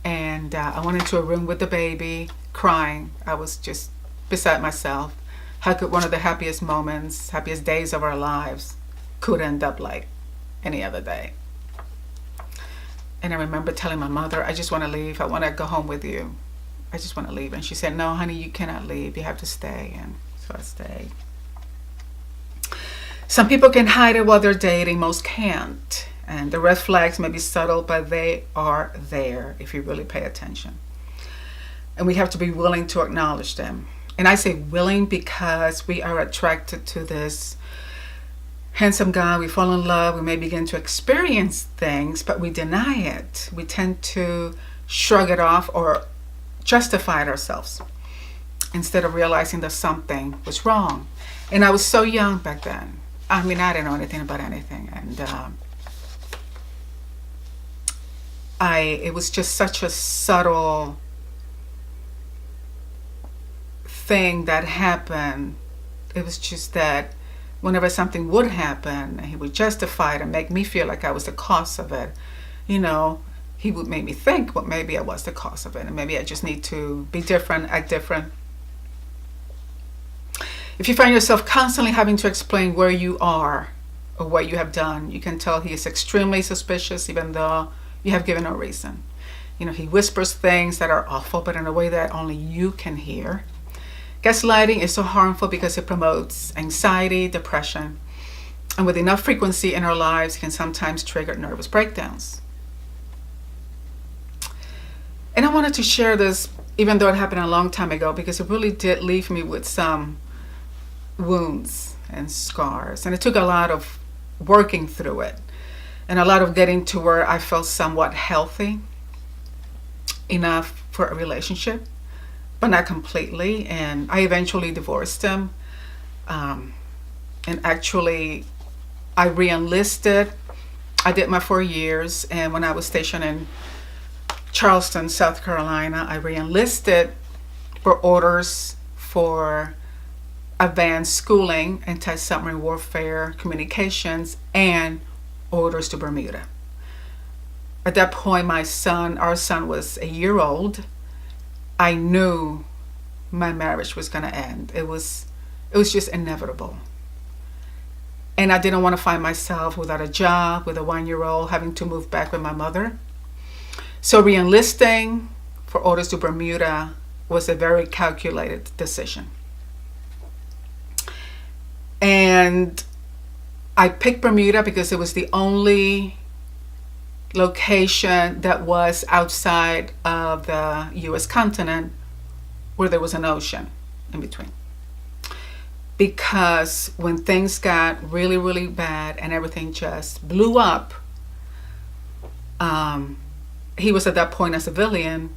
And I went into a room with the baby, crying. I was just beside myself. How could one of the happiest moments, happiest days of our lives could end up like any other day? And I remember telling my mother, I just want to leave. I want to go home with you. I just want to leave. And she said, no, honey, you cannot leave. You have to stay. And so I stayed. Some people can hide it while they're dating. Most can't. And the red flags may be subtle, but they are there if you really pay attention. And we have to be willing to acknowledge them. And I say willing because we are attracted to this handsome guy. We fall in love. We may begin to experience things, but we deny it. We tend to shrug it off or justify it ourselves instead of realizing that something was wrong. And I was so young back then. I mean, I didn't know anything about anything. And it was just such a subtle thing that happened. It was just that whenever something would happen, he would justify it and make me feel like I was the cause of it. You know, he would make me think, well, maybe I was the cause of it, and maybe I just need to be different, act different. If you find yourself constantly having to explain where you are or what you have done, you can tell he is extremely suspicious, even though you have given no reason. You know, he whispers things that are awful, but in a way that only you can hear. Gaslighting is so harmful because it promotes anxiety, depression, and with enough frequency in our lives, it can sometimes trigger nervous breakdowns. And I wanted to share this, even though it happened a long time ago, because it really did leave me with some wounds and scars. And it took a lot of working through it and a lot of getting to where I felt somewhat healthy enough for a relationship, but not completely. And I eventually divorced him. And actually, I re-enlisted. I did my 4 years. And when I was stationed in Charleston, South Carolina, I re-enlisted for orders for advanced schooling, anti-submarine warfare, communications, and orders to Bermuda. At that point, our son was a year old. I knew my marriage was going to end. It was just inevitable. And I didn't want to find myself without a job, with a 1-year-old, having to move back with my mother. So re-enlisting for orders to Bermuda was a very calculated decision. And I picked Bermuda because it was the only location that was outside of the U.S. continent where there was an ocean in between. Because when things got really, really bad and everything just blew up, he was at that point a civilian.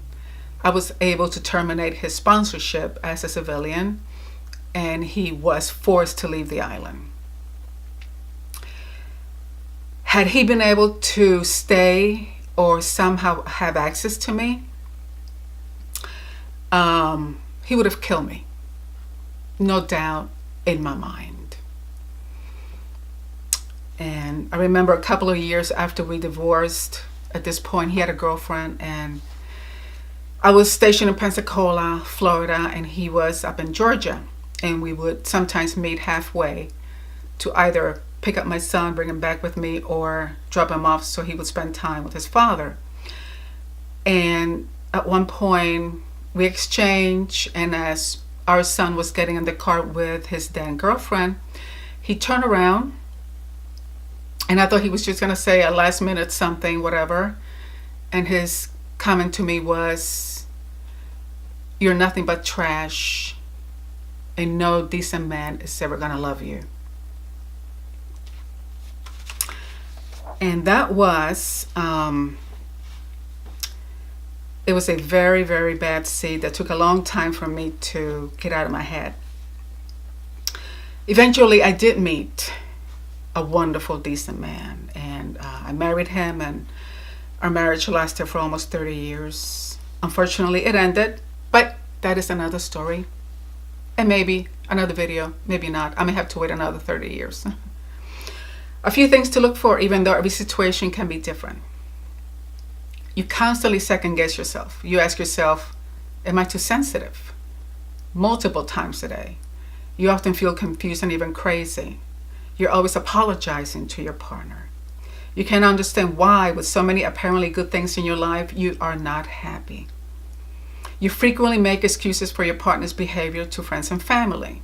I was able to terminate his sponsorship as a civilian, and he was forced to leave the island. Had he been able to stay or somehow have access to me, he would have killed me. No doubt in my mind. And I remember a couple of years after we divorced, at this point he had a girlfriend, and I was stationed in Pensacola, Florida, and he was up in Georgia. And we would sometimes meet halfway to either pick up my son, bring him back with me, or drop him off so he would spend time with his father. And at one point we exchanged, and as our son was getting in the car with his then girlfriend, he turned around, and I thought he was just going to say a last minute something, whatever. And his comment to me was, "You're nothing but trash, and no decent man is ever going to love you." And that was, it was a very, very bad seed that took a long time for me to get out of my head. Eventually, I did meet a wonderful, decent man, and I married him, and our marriage lasted for almost 30 years. Unfortunately, it ended, but that is another story. And maybe another video, maybe not. I may have to wait another 30 years. A few things to look for, even though every situation can be different. You constantly second guess yourself. You ask yourself, am I too sensitive? Multiple times a day. You often feel confused and even crazy. You're always apologizing to your partner. You can't understand why, with so many apparently good things in your life, you are not happy. You frequently make excuses for your partner's behavior to friends and family.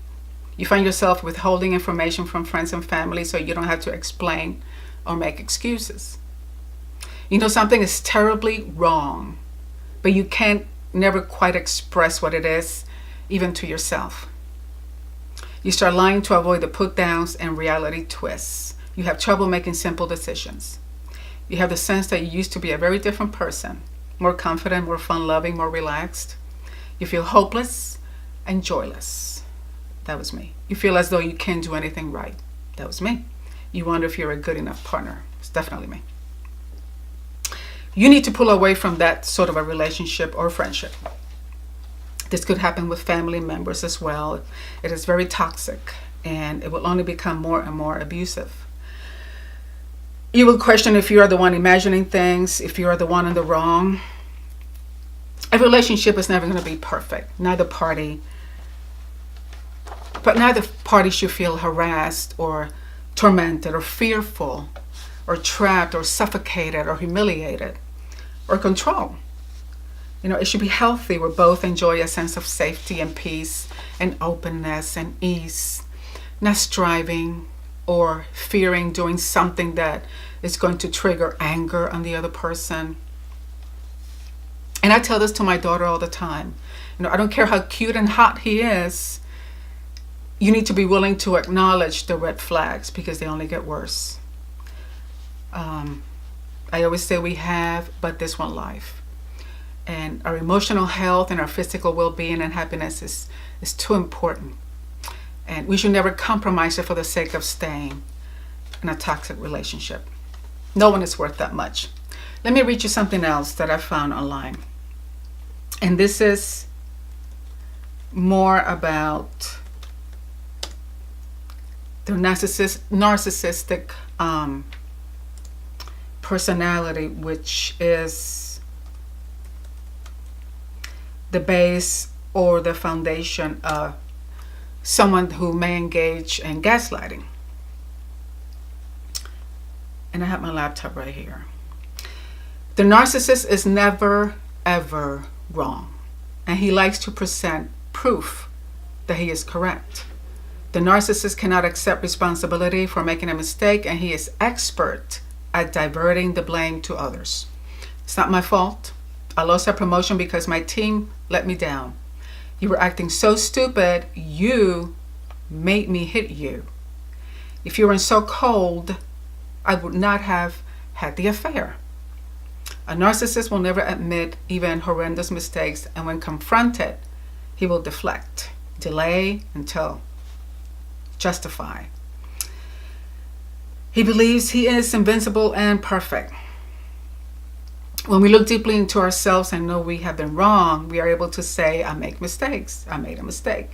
You find yourself withholding information from friends and family so you don't have to explain or make excuses. You know something is terribly wrong, but you can't never quite express what it is, even to yourself. You start lying to avoid the put-downs and reality twists. You have trouble making simple decisions. You have the sense that you used to be a very different person, more confident, more fun-loving, more relaxed. You feel hopeless and joyless. That was me. You feel as though you can't do anything right. That was me. You wonder if you're a good enough partner. It's definitely me. You need to pull away from that sort of a relationship or friendship. This could happen with family members as well. It is very toxic, and it will only become more and more abusive. You will question if you are the one imagining things, if you are the one in the wrong. A relationship is never going to be perfect. Neither party should feel harassed or tormented or fearful or trapped or suffocated or humiliated or controlled. You know, it should be healthy where both enjoy a sense of safety and peace and openness and ease, not striving or fearing doing something that is going to trigger anger on the other person. And I tell this to my daughter all the time. You know, I don't care how cute and hot he is. You need to be willing to acknowledge the red flags because they only get worse. I always say we have but this one life. And our emotional health and our physical well-being and happiness is too important. And we should never compromise it for the sake of staying in a toxic relationship. No one is worth that much. Let me read you something else that I found online. And this is more about the narcissistic personality, which is the base or the foundation of someone who may engage in gaslighting. And I have my laptop right here. The narcissist is never, ever wrong. And he likes to present proof that he is correct. The narcissist cannot accept responsibility for making a mistake, and he is expert at diverting the blame to others. It's not my fault. I lost a promotion because my team let me down. You were acting so stupid, you made me hit you. If you weren't so cold, I would not have had the affair. A narcissist will never admit even horrendous mistakes, and when confronted, he will deflect, delay until justify. He believes he is invincible and perfect. When we look deeply into ourselves and know we have been wrong, we are able to say, I make mistakes. I made a mistake.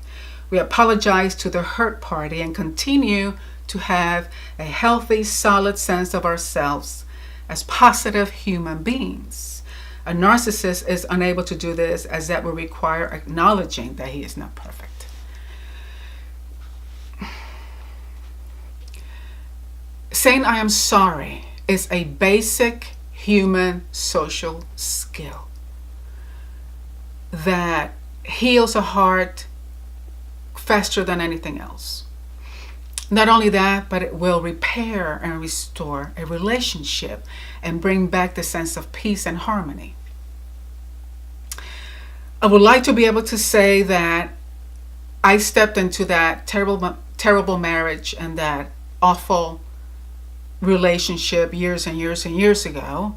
We apologize to the hurt party and continue to have a healthy, solid sense of ourselves as positive human beings. A narcissist is unable to do this, as that will require acknowledging that he is not perfect. Saying I am sorry is a basic human social skill that heals a heart faster than anything else. Not only that, but it will repair and restore a relationship and bring back the sense of peace and harmony. I would like to be able to say that I stepped into that terrible marriage and that awful relationship years and years and years ago,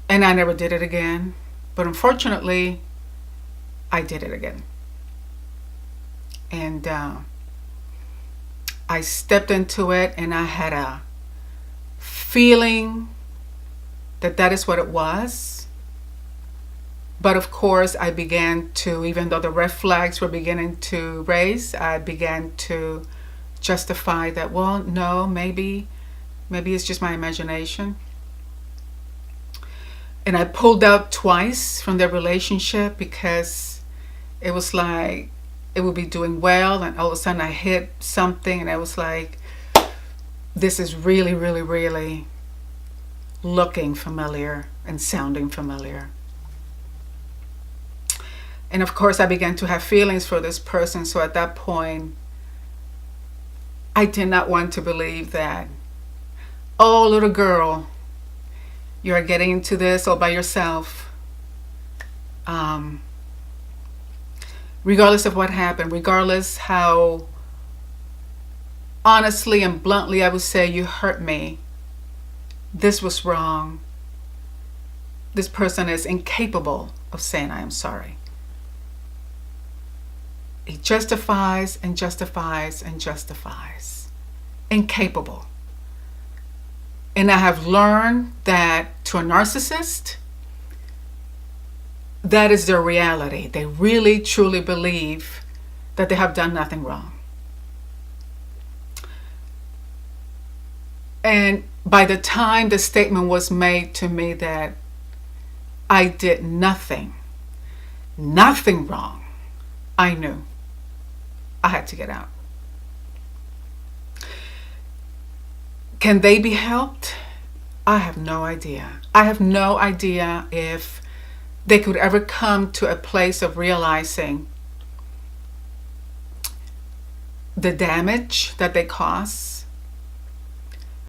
and I never did it again. But unfortunately, I did it again. And I stepped into it, and I had a feeling that that is what it was. But of course, I began to, even though the red flags were beginning to raise, I began to justify that, well, no, maybe it's just my imagination. And I pulled out twice from their relationship because it was like it would be doing well, and all of a sudden I hit something, and I was like, this is really, really, really looking familiar and sounding familiar. And of course, I began to have feelings for this person. So at that point, I did not want to believe that, oh, little girl, you are getting into this all by yourself. Regardless of what happened, regardless how honestly and bluntly I would say you hurt me, this was wrong. This person is incapable of saying I am sorry. He justifies and justifies and justifies. Incapable. And I have learned that to a narcissist, that is their reality. They really, truly believe that they have done nothing wrong. And by the time the statement was made to me that I did nothing wrong, I knew I had to get out. Can they be helped? I have no idea. I have no idea if they could ever come to a place of realizing the damage that they cause